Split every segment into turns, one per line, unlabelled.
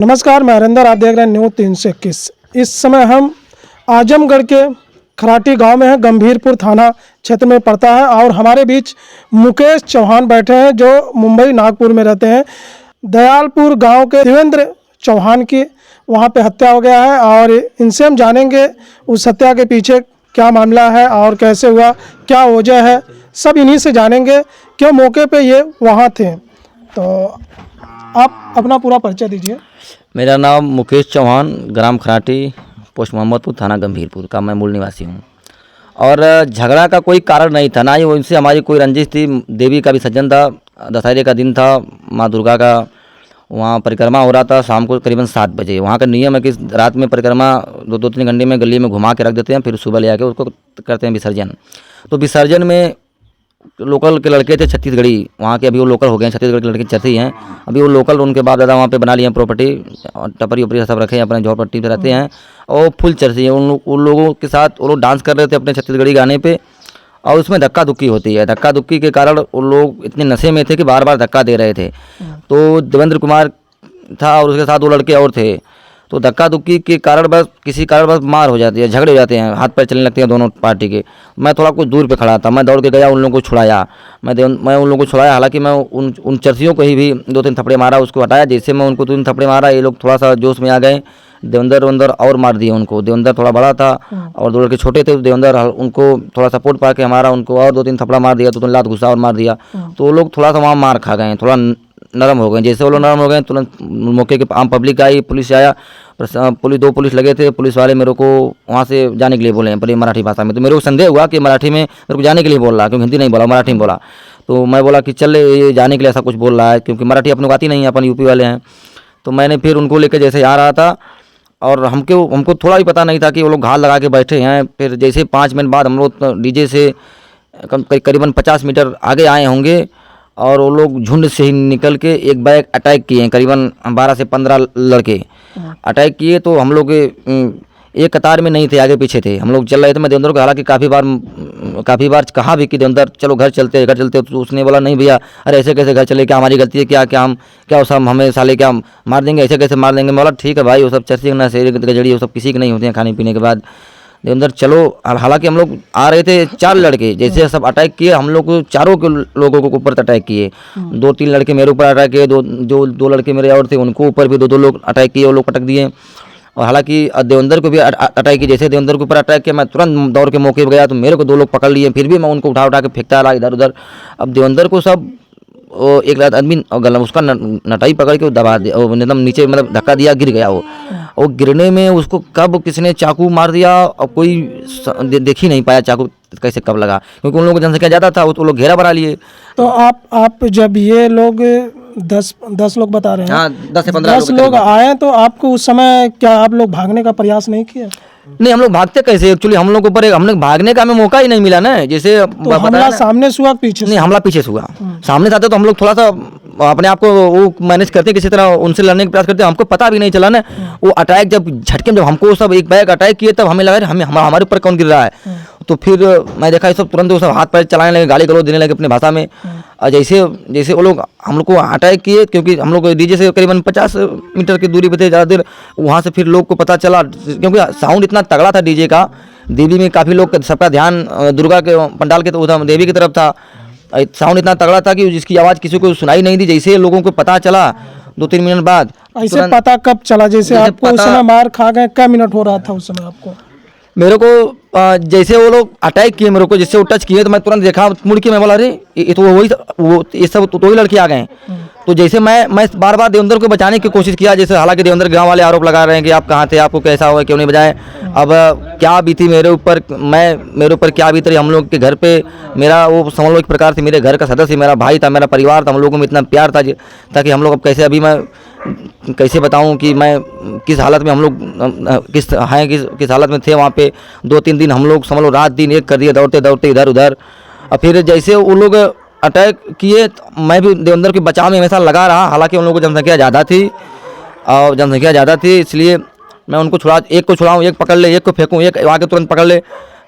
नमस्कार, मैं हरिंदर। आप देख रहे हैं न्यूज़ 321। इस समय हम आजमगढ़ के खराटी गांव में हैं, गंभीरपुर थाना क्षेत्र में पड़ता है। और हमारे बीच मुकेश चौहान बैठे हैं जो मुंबई नागपुर में रहते हैं। दयालपुर गांव के देवेंद्र चौहान की वहां पे हत्या हो गया है और इनसे हम जानेंगे उस हत्या के पीछे क्या मामला है और कैसे हुआ, क्या वजह है, सब इन्हीं से जानेंगे। क्यों मौके पे ये वहाँ थे। तो आप अपना पूरा परिचय दीजिए।
मेरा नाम मुकेश चौहान, ग्राम खराटी, पोस्ट मोहम्मदपुर, थाना गंभीरपुर का मैं मूल निवासी हूँ। और झगड़ा का कोई कारण नहीं था, ना ही उनसे हमारी कोई रंजिश थी। देवी का विसर्जन था, दशहरे का दिन था, माँ दुर्गा का वहाँ परिक्रमा हो रहा था शाम को करीबन 7 बजे। वहाँ का नियम है कि रात में परिक्रमा 2-3 घंटे में गली में घुमा के रख देते हैं, फिर सुबह ले आके उसको करते हैं विसर्जन। तो विसर्जन में लोकल के लड़के थे छत्तीसगढ़ी, वहाँ के अभी वो लोकल हो गए हैं, छत्तीसगढ़ के लड़के चरसी हैं। अभी वो लोकल उनके बाप दादा वहाँ पे बना लिए हैं प्रॉपर्टी, और टपरी उपरी सब रखे हैं, अपने झोपड़पट्टी पे रहते हैं और फुल चरसी हैं। उन लोगों के साथ वो लोग डांस कर रहे थे अपने छत्तीसगढ़ी गाने पे, और उसमें धक्का धुक्की होती है। धक्का धुक्की के कारण वो लोग इतने नशे में थे कि बार बार धक्का दे रहे थे। तो देवेंद्र कुमार था और उसके साथ 2 लड़के और थे। तो धक्का धुक्की के कारण बस किसी कारण बस मार हो जाती है, झगड़े हो जाते हैं, हाथ पैर चलने लगते हैं दोनों पार्टी के। मैं थोड़ा कुछ दूर पे खड़ा था, मैं दौड़ के गया, उन लोगों को छुड़ाया। मैं उन लोगों को छुड़ाया, हालांकि मैं उन चर्सियों को ही भी 2-3 थप्पड़े मारा, उसको हटाया। जैसे मैं उनको 2-3 थप्पड़े मारा, ये लोग थोड़ा सा जोश में आ गए। देवेंद्र और मार दिए उनको। देवेंद्र थोड़ा बड़ा था और 2 लड़के छोटे थे। देवेंद्र उनको थोड़ा सपोर्ट पा के हमारा उनको और 2-3 थप्पड़ा मार दिया, 2-3 लात घुसा और मार दिया। तो वो लोग थोड़ा सा वहाँ मार खा गए, थोड़ा नरम हो गए। जैसे वो लोग नरम हो गए, तुरंत मौके के आम पब्लिक आई, पुलिस आया, पुलिस 2 पुलिस लगे थे। पुलिस वाले मेरे को वहाँ से जाने के लिए बोले हैं, मराठी भाषा में। तो मेरे को संदेह हुआ कि मराठी में मेरे को जाने के लिए बोल रहा है, क्योंकि हिंदी नहीं बोला, मराठी में बोला। तो मैं बोला कि चल ये जाने के लिए ऐसा कुछ बोल रहा है, क्योंकि मराठी अपने को आती नहीं है, अपन यूपी वाले हैं। तो मैंने फिर उनको लेकर जैसे आ रहा था, और हमको थोड़ा भी पता नहीं था कि वो लोग घात लगा के बैठे हैं। फिर जैसे 5 मिनट बाद हम लोग डीजे से करीबन 50 मीटर आगे आए होंगे, और वो लोग झुंड से ही निकल के एक बैग अटैक किए हैं। करीबन 12 से 15 लड़के अटैक किए। तो हम लोग एक कतार में नहीं थे, आगे पीछे थे। हम लोग चल रहे थे। मैं देवेंद्र को हालांकि काफ़ी बार कहा भी कि देवेंद्र चलो घर चलते। तो उसने बोला नहीं भैया, अरे ऐसे कैसे घर चले, क्या हमारी गलती है, क्या सब हमें साले क्या मार देंगे, ऐसे कैसे मार देंगे। मैं बोला ठीक है भाई, वो सब चर्ची ना शेर गजड़ी वो सब किसी की नहीं होती हैं खाने पीने के बाद। देवेंद्र चलो। हालांकि हम लोग आ रहे थे 4 लड़के, जैसे सब अटैक किए, हम लोग को चारों के लोगों को ऊपर अटैक किए। 2-3 लड़के मेरे ऊपर अटैक किए, दो लड़के मेरे और थे, उनको ऊपर भी 2 लोग अटैक किए, वो लोग पटक दिए। और हालांकि देवेंद्र को भी अटैक किया। जैसे देवेंद्र के ऊपर अटैक किया, मैं तुरंत दौड़ के मौके पर गया, तो मेरे को 2 लोग पकड़ लिए। फिर भी मैं उनको उठा के फेंकता रहा इधर उधर। अब देवेंद्र को सब एक आदमी उसका नटाई पकड़ के दबा दिया, एकदम नीचे मतलब धक्का दिया, गिर गया वो। और गिरने में उसको कब किसने चाकू मार दिया और कोई देख ही नहीं पाया चाकू कैसे कब लगा, क्योंकि उन लोगों की जनसंख्या ज़्यादा था, वो लोग घेरा बना लिए।
तो आप जब ये लोग 10 लोग बता रहे हैं,
हाँ 10 से 15
लोग आए, तो आपको उस समय क्या आप लोग भागने का प्रयास नहीं किया?
नहीं, हम लोग भागते कैसे, एक्चुअली हम लोग ऊपर हमने भागने का हमें मौका ही नहीं मिला ना। जैसे
तो हमला सामने से हुआ पीछे से?
नहीं, हमला पीछे से हुआ। सामने से आते तो हम लोग थोड़ा सा अपने आप को वो मैनेज करते, किसी तरह उनसे लड़ने का प्रयास करते। हमको पता भी नहीं चला ना, वो अटैक जब झटके में जब हमको सब एक बैग अटैक किए, तब हमें लगा हमारे ऊपर कौन गिर रहा है। तो फिर मैं देखा ये सब तुरंत वो सब हाथ पैर चलाने लगे, गाली गलौज देने लगे अपनी भाषा में। और जैसे वो लोग हम लोग को अटैक किए, क्योंकि हम लोग डीजे से करीबन 50 मीटर की दूरी पे थे ज़्यादा देर। वहाँ से फिर लोग को पता चला, क्योंकि साउंड इतना तगड़ा था डीजे का। देवी में काफ़ी लोग, सबका ध्यान दुर्गा के पंडाल के उधर देवी की तरफ था। साउंड इतना तगड़ा था कि जिसकी आवाज़ किसी को सुनाई नहीं दी। जैसे लोगों को पता चला 2-3 मिनट बाद।
ऐसे पता कब चला? जैसे आपको उस समय मार खा गए, क्या मिनट हो रहा था उस समय आपको?
मेरे को जैसे वो लोग अटैक किए, मेरे को जैसे वो टच किए, तो मैं तुरंत देखा, मुड़ के मैं बोला अरे ये तो ये सब तो ही लड़के आ गए। तो जैसे मैं बार बार देवेंद्र को बचाने की कोशिश किया। जैसे हालांकि देवेंद्र गांव वाले आरोप लगा रहे हैं कि आप कहाँ थे, आपको कैसा हुआ, क्यों नहीं बजाए। अब क्या बीती मेरे ऊपर क्या बीत रही। हम लोग के घर पे मेरा वो समझ लो एक प्रकार से मेरे घर का सदस्य, मेरा भाई था, मेरा परिवार था। हम लोगों में इतना प्यार था ताकि हम लोग अब कैसे, अभी मैं कैसे बताऊं कि मैं किस हालत में हम लोग किस हालत में थे। वहाँ पे 2-3 दिन हम लोग समझ लो रात दिन एक कर दिए, दौड़ते दौड़ते इधर उधर। और फिर जैसे वो लोग अटैक किए, मैं भी देवेंद्र के बचाव में हमेशा लगा रहा। हालांकि उन लोगों की जनसंख्या ज़्यादा थी, इसलिए मैं उनको एक को छुड़ाऊँ, एक पकड़ ले, एक को फेंकूँ, एक आगे तुरंत पकड़ ले।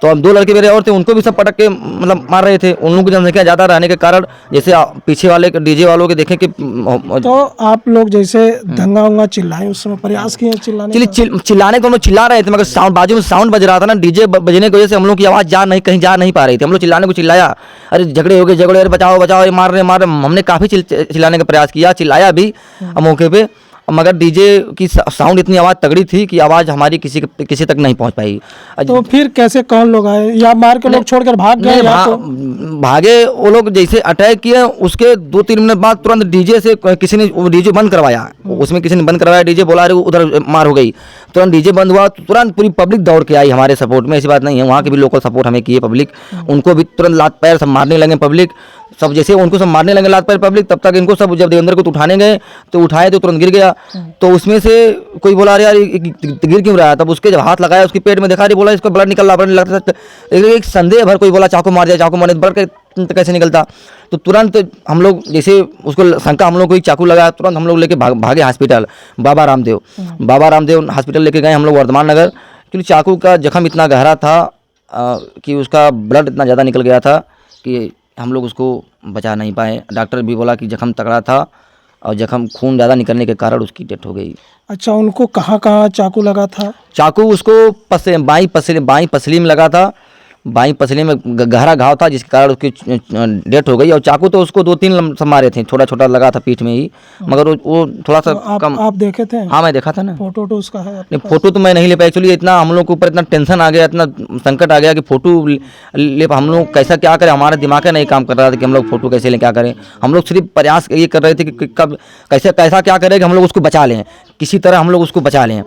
तो हम 2 लड़के मेरे और थे, उनको भी सब पटक के मतलब मार रहे थे। उन लोगों की जनसंख्या ज़्यादा रहने के कारण जैसे पीछे वाले डीजे वालों के देखें कि
तो आप लोग जैसे दंगा उंगा चिल्लाए उस समय, प्रयास किए चिल्लाने का?
चिल्लाने को हम लोग चिल्ला रहे थे, मगर साउंड बाजू में साउंड बज रहा था ना, डीजे बजने की वजह से हम लोग की आवाज़ कहीं जा नहीं पा रही थी। हम लोग चिल्लाने को चिल्लाया, अरे झगड़े हो गए, झगड़े, अरे बचाओ बचाओ, ये मार रहे। हमने काफ़ी चिल्लाने का प्रयास किया, चिल्लाया भी मौके पे, मगर डीजे की साउंड इतनी आवाज़ तगड़ी थी कि आवाज़ हमारी किसी तक नहीं पहुंच पाई।
तो फिर कैसे कौन लोग आए, या मार के लोग छोड़कर भाग गए या तो?
भागे वो लोग, जैसे अटैक किए उसके 2-3 मिनट बाद तुरंत डीजे से किसी ने डीजे बंद करवाया। उसमें किसी ने बंद करवाया डीजे, बोला अरे उधर मार हो गई। तुरंत डीजे बंद हुआ, तुरंत पूरी पब्लिक दौड़ के आई हमारे सपोर्ट में। ऐसी बात नहीं है, वहाँ के भी लोकल सपोर्ट हमें किए पब्लिक, उनको भी तुरंत लात पैर सब मारने लगे पब्लिक सब। जैसे उनको सब मारने लगे लात पैर पब्लिक, तब तक इनको सब, जब देवेंद्र को तो उठाने गए तो उठाए तो तुरंत गिर गया। तो उसमें से कोई बोला अरे यार गिर क्यों रहा है, तब उसके जब हाथ लगाया उसके पेट में देखा, रही बोला इसको ब्लड निकल रहा, ब्लड लगता। एक संदेह भर कोई बोला चाकू मार दिया, चाकू मारने ब्लड कैसे निकलता। तो तुरंत हम लोग, जैसे उसको शंका हम लोग को चाकू लगा, तुरंत हम लोग लेके भागे हॉस्पिटल बाबा रामदेव हॉस्पिटल लेके गए हम लोग वर्धमान नगर। क्योंकि चाकू का जख्म इतना गहरा था कि उसका ब्लड इतना ज़्यादा निकल गया था कि हम लोग उसको बचा नहीं पाए। डॉक्टर भी बोला कि जख्म तगड़ा था और जख्म खून ज़्यादा निकलने के कारण उसकी डेथ हो गई।
अच्छा, उनको कहाँ कहाँ चाकू लगा था?
चाकू उसको बाई पसली में लगा था, बाई पसली में गहरा घाव था जिसके कारण उसकी डेथ हो गई। और चाकू तो उसको 2-3 मारे थे, छोटा छोटा लगा था पीठ में ही, मगर वो थोड़ा सा
तो
कम।
आप देखे थे?
हाँ मैं देखा था ना।
फोटो तो उसका है?
नहीं फोटो तो मैं नहीं ले पाया एक्चुअली, इतना हम लोग के ऊपर इतना टेंशन आ गया, इतना संकट आ गया कि फोटो ले हम लोग कैसा क्या करें, हमारा दिमाग नहीं काम कर रहा था कि हम लोग फोटो कैसे लें, क्या करें। हम लोग सिर्फ प्रयास ये कर रहे थे कि कब कैसा क्या करें कि हम लोग उसको बचा लें, किसी तरह हम लोग उसको बचा लें।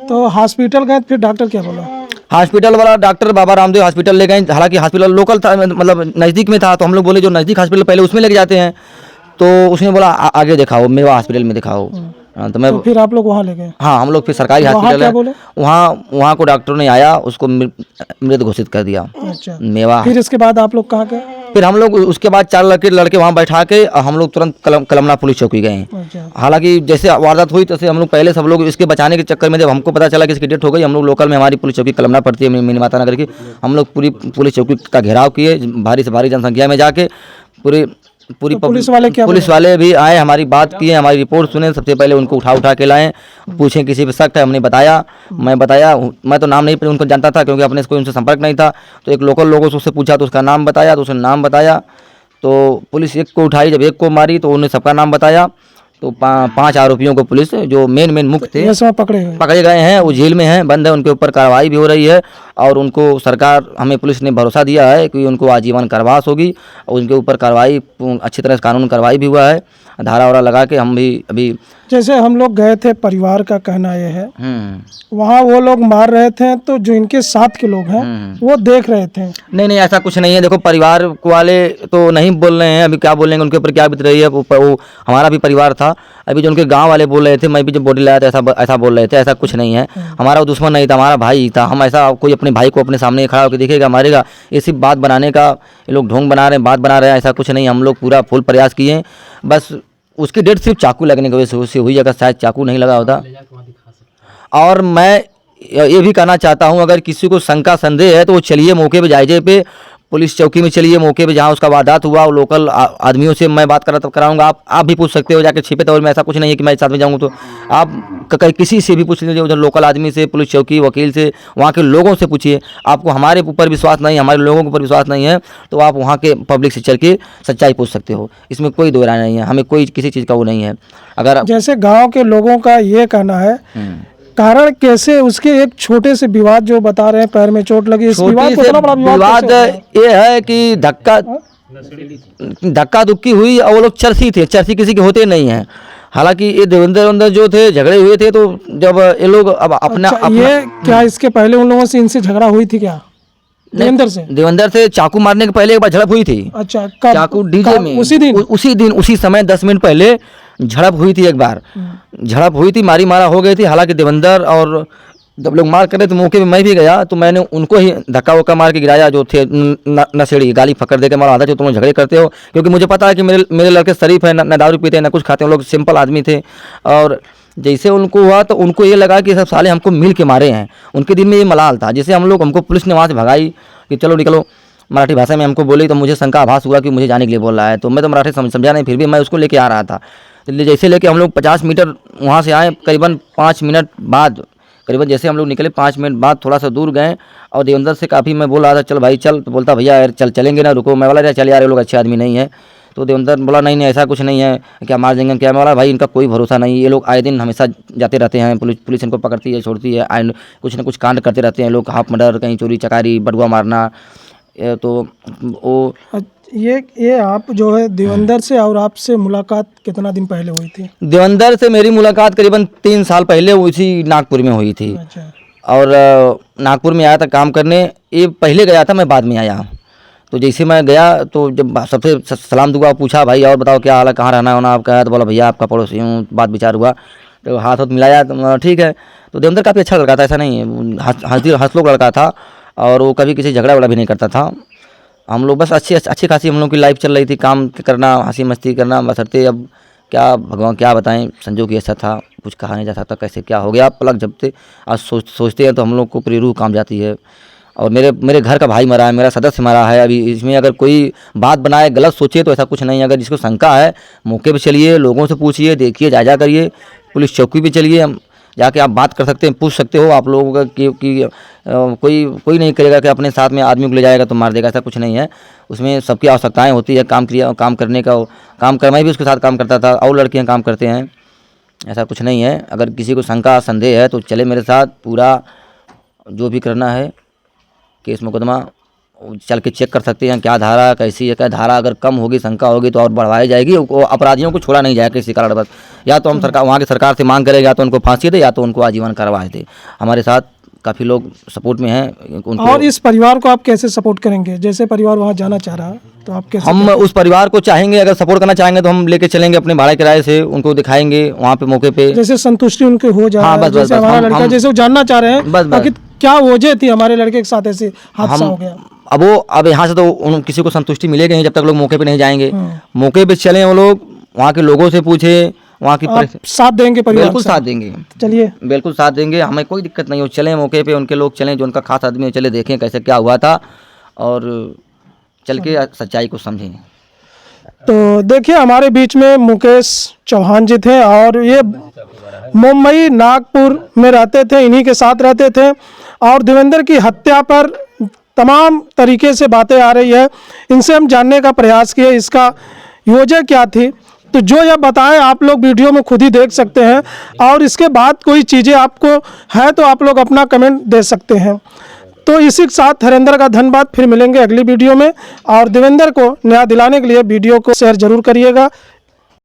तो हॉस्पिटल गए, फिर डॉक्टर क्या बोला?
हॉस्पिटल वाला डॉक्टर बाबा रामदेव हॉस्पिटल ले गए, हालांकि हॉस्पिटल लोकल था, मतलब नज़दीक में था, तो हम लोग बोले जो नज़दीक हॉस्पिटल पहले उसमें लेके जाते हैं। तो उसने बोला आगे दिखाओ, मेवा हॉस्पिटल में दिखाओ। तो फिर
आप लोग वहाँ ले गए?
हाँ हम लोग फिर सरकारी हॉस्पिटल है, वहाँ को डॉक्टर ने आया, उसको मृत घोषित कर दिया।
अच्छा,
मेवा।
फिर इसके बाद आप लोग कहाँ गए?
फिर हम लोग उसके बाद 4 लड़के वहाँ बैठा के हम लोग तुरंत कलमना पुलिस चौकी गए।
अच्छा।
हालांकि जैसे वारदात हुई तैसे हम लोग पहले सब लोग इसके बचाने के चक्कर में, जब हमको पता चला कि इसकी डेथ हो गई, हम लोग लोकल में हमारी पुलिस चौकी कलमना पड़ती है मिनी माता नगर की, हम लोग पूरी पुलिस चौकी का घेराव किए, भारी से भारी जनसंख्या में जाके पूरी
तो पुलिस
वाले भी आए, हमारी बात किए, हमारी रिपोर्ट सुने। सबसे पहले उनको उठा के लाए, पूछे किसी पे शक है, हमने बताया, मैं तो नाम नहीं उनको जानता था क्योंकि अपने कोई उनसे संपर्क नहीं था। तो एक लोकल लोगों से उससे पूछा तो उसका नाम बताया, तो उसने नाम बताया। तो पुलिस एक को उठाई, जब एक को मारी तो उन्होंने सबका नाम बताया। तो 5 आरोपियों को पुलिस जो मेन मुख्य थे पकड़े गए हैं, वो जेल में हैं, बंद है, उनके ऊपर कार्रवाई भी हो रही है। और उनको सरकार, हमें पुलिस ने भरोसा दिया है कि उनको आजीवन कारावास होगी, और उनके ऊपर कार्रवाई अच्छी तरह से कानून कार्रवाई भी हुआ है, धारा वारा लगा के। हम भी अभी
जैसे हम लोग गए थे, परिवार का कहना ये है वहाँ वो लोग मार रहे थे, तो जो इनके साथ के लोग हैं वो देख रहे थे।
नहीं ऐसा कुछ नहीं है। देखो परिवार वाले तो नहीं बोल रहे हैं, अभी क्या बोलेंगे, उनके ऊपर क्या बीत रही है, वो हमारा भी परिवार था। अभी जो उनके गांव वाले बोल रहे थे, मैं भी जब बॉडी लाया था ऐसा बोल रहे थे, ऐसा कुछ नहीं है। हमारा वो दुश्मन नहीं था, हमारा भाई था। हम ऐसा कोई अपने भाई को अपने सामने खड़ा होकर देखेगा मारेगा, ये सिर्फ बात बनाने का ये लोग ढोंग बना रहे हैं, बात बना रहे हैं, ऐसा कुछ नहीं। हम लोग पूरा फुल प्रयास किए, बस उसकी डेथ सिर्फ चाकू लगने की वजह से हुई, अगर शायद चाकू नहीं लगा होता। और मैं ये भी कहना चाहता हूँ, अगर किसी को शंका संदेह है तो वो चलिए मौके पे, जायजे पे, पुलिस चौकी में चलिए, मौके पे जहाँ उसका वारदात हुआ, वो लोकल आदमियों से मैं बात कराऊंगा। आप भी पूछ सकते हो जाके छिपे तौर में, ऐसा कुछ नहीं है कि मैं साथ में जाऊँगा। तो आप किसी से भी पूछ लीजिए, उधर लोकल आदमी से, पुलिस चौकी, वकील से, वहाँ के लोगों से पूछिए। आपको हमारे ऊपर विश्वास नहीं, हमारे लोगों के ऊपर विश्वास नहीं है, तो आप वहाँ के पब्लिक से चल के सच्चाई पूछ सकते हो। इसमें कोई दो राय नहीं है, हमें कोई किसी चीज़ का वो नहीं है। अगर
जैसे गाँव के लोगों का ये कहना है, कारण कैसे उसके एक छोटे से विवाद जो बता रहे हैं, पैर में चोट लगी, इस विवाद को इतना बड़ा
विवाद ये है कि धक्का दुक्की हुई, और वो लोग चर्सी किसी के होते नहीं हैं। हालांकि ये देवेंद्र जो थे झगड़े हुए थे, तो जब ये लोग अब अपना
ये क्या इसके पहले उन लोगों से इनसे झगड़ा हुई थी क्या?
देवेंद्र से चाकू मारने के पहले एक बार झड़प हुई थी।
अच्छा,
चाकू डीजे में उसी समय 10 मिनट पहले झड़प हुई थी, एक बार झड़प हुई थी, मारा हो गई थी। हालांकि देवेंद्र और जब लोग मार कर रहे थे मौके पे मैं भी गया, तो मैंने उनको ही धक्का वक्का मार के गिराया, जो थे नशेड़ी गाली फकर दे के मारा, जो तुम झगड़े करते हो। क्योंकि मुझे पता है कि मेरे लड़के शरीफ है, न दारू पीते हैं, न कुछ खाते हैं, लोग सिंपल आदमी थे। और जैसे उनको हुआ तो उनको ये लगा कि सब साले हमको मिल के मारे हैं। उनके दिल में ये मलाल था। जैसे हमको पुलिस ने वहाँ से भगाई कि चलो निकलो, मराठी भाषा में हमको बोली, तो मुझे शंका आभास हुआ कि मुझे जाने के लिए बोल रहा है। तो मैं तो मराठी समझा नहीं, फिर भी मैं उसको लेके आ रहा था। तो जैसे लेके हम लोग 50 मीटर वहाँ से आए, करीबन 5 मिनट बाद, करीबन जैसे हम लोग निकले 5 मिनट बाद थोड़ा सा दूर गए, और देवेंद्र से काफ़ी मैं बोल रहा था चल भाई चल, तो बोलता भैया यार चलेंगे ना, रुको। मैं बोला चल यार ये लोग अच्छे आदमी नहीं है। तो देवेंद्र बोला नहीं ऐसा कुछ नहीं है, क्या मार देंगे क्या। मैं बोला भाई इनका कोई भरोसा नहीं, ये लोग आए दिन हमेशा जाते रहते हैं, पुलिस इनको पकड़ती है छोड़ती है, एंड कुछ ना कुछ कांड करते रहते हैं लोग, हाफ मर्डर, कहीं चोरी चकारी, बटुआ मारना। तो वो
ये आप जो है देवेंद्र से और आपसे मुलाकात कितना दिन पहले हुई थी?
देवेंद्र से मेरी मुलाकात करीबन 3 साल पहले उसी नागपुर में हुई थी।
अच्छा।
और नागपुर में आया था काम करने, ये पहले गया था, मैं बाद में आया। तो जैसे मैं गया तो जब सबसे सलाम दुआ पूछा, भाई और बताओ क्या हाल है, कहाँ रहना होना आपका है, तो बोला भैया आपका पड़ोसी हूँ, बात विचार हुआ, तो हाथ मिलाया, तो ठीक है। तो देवेंद्र काफ़ी अच्छा लड़का था, ऐसा नहीं है, हंस लोग लड़का था, और वो कभी किसी झगड़ा वगड़ा भी नहीं करता था। हम लोग बस अच्छी खासी हम लोग की लाइफ चल रही थी, काम करना, हंसी मस्ती करना, बस हटते। अब क्या भगवान क्या बताएं, संजोग ऐसा था, कुछ कहा नहीं जा सकता कैसे क्या हो गया। पलक झपकते आज सोचते हैं तो हम लोग को पूरी रूह काम जाती है। और मेरे घर का भाई मरा है, मेरा सदस्य मरा है। अभी इसमें अगर कोई बात बनाए, गलत सोचे, तो ऐसा कुछ नहीं है। अगर जिसको शंका है मौके पे चलिए, लोगों से पूछिए, देखिए, जायजा करिए, पुलिस चौकी पे चलिए, हम जाके आप बात कर सकते हैं, पूछ सकते हो आप लोगों का कि कोई नहीं करेगा कि अपने साथ में आदमी को ले जाएगा तो मार देगा, ऐसा कुछ नहीं है। उसमें सबकी आवश्यकताएं होती है, काम करने का, काम मैं भी उसके साथ काम करता था, और लड़कियाँ काम करते हैं, ऐसा कुछ नहीं है। अगर किसी को शंका संदेह है तो चले मेरे साथ, पूरा जो भी करना है केस मुकदमा चल के चेक कर सकते हैं, क्या धारा कैसी है, क्या धारा अगर कम होगी, शंका होगी तो और बढ़वाई जाएगी। वो अपराधियों को छोड़ा नहीं जाएगा किसी कारण बस। या तो हम वहाँ की सरकार से मांग करें, या तो उनको फांसी दे, या तो उनको आजीवन करवाए दे। हमारे साथ काफ़ी लोग सपोर्ट में हैं उनको।
और इस परिवार को आप कैसे सपोर्ट करेंगे? जैसे परिवार वहाँ जाना चाह रहा है तो आप कैसे?
हम उस परिवार को चाहेंगे, अगर सपोर्ट करना चाहेंगे तो हम लेके चलेंगे अपने भाड़े किराए से, उनको दिखाएंगे वहाँ पे मौके पे,
जैसे संतुष्टि उनके हो जाए।
हाँ, बस
जैसे हमारा लड़का जैसे वो जानना चाह रहे हैं,
बस
आखिर क्या वजह थी हमारे लड़के के साथ ऐसे हादसा हो गया?
अब यहाँ से तो किसी को संतुष्टि मिलेगी नहीं जब तक लोग मौके पे नहीं जाएंगे। मौके पे चलें, वो लोग वहाँ के लोगों से पूछे, वहाँ की
साथ देंगे परिवार?
बिल्कुल साथ देंगे,
चलिए
बिल्कुल साथ देंगे, हमें कोई दिक्कत नहीं हो। चलें मौके पे, उनके लोग चलें जो उनका खास आदमी है, चले देखें कैसे क्या हुआ था, और चल के सच्चाई को समझें।
तो देखिए हमारे बीच में मुकेश चौहान जी थे, और ये मुंबई नागपुर में रहते थे, इन्हीं के साथ रहते थे। और देवेंद्र की हत्या पर तमाम तरीके से बातें आ रही है, इनसे हम जानने का प्रयास किए इसका वजह क्या थी। तो जो यह बताएं आप लोग वीडियो में खुद ही देख सकते हैं, और इसके बाद कोई चीज़ें आपको है तो आप लोग अपना कमेंट दे सकते हैं। तो इसी के साथ हरेंद्र का धन्यवाद, फिर मिलेंगे अगली वीडियो में। और देवेंद्र को न्याय दिलाने के लिए वीडियो को शेयर जरूर करिएगा।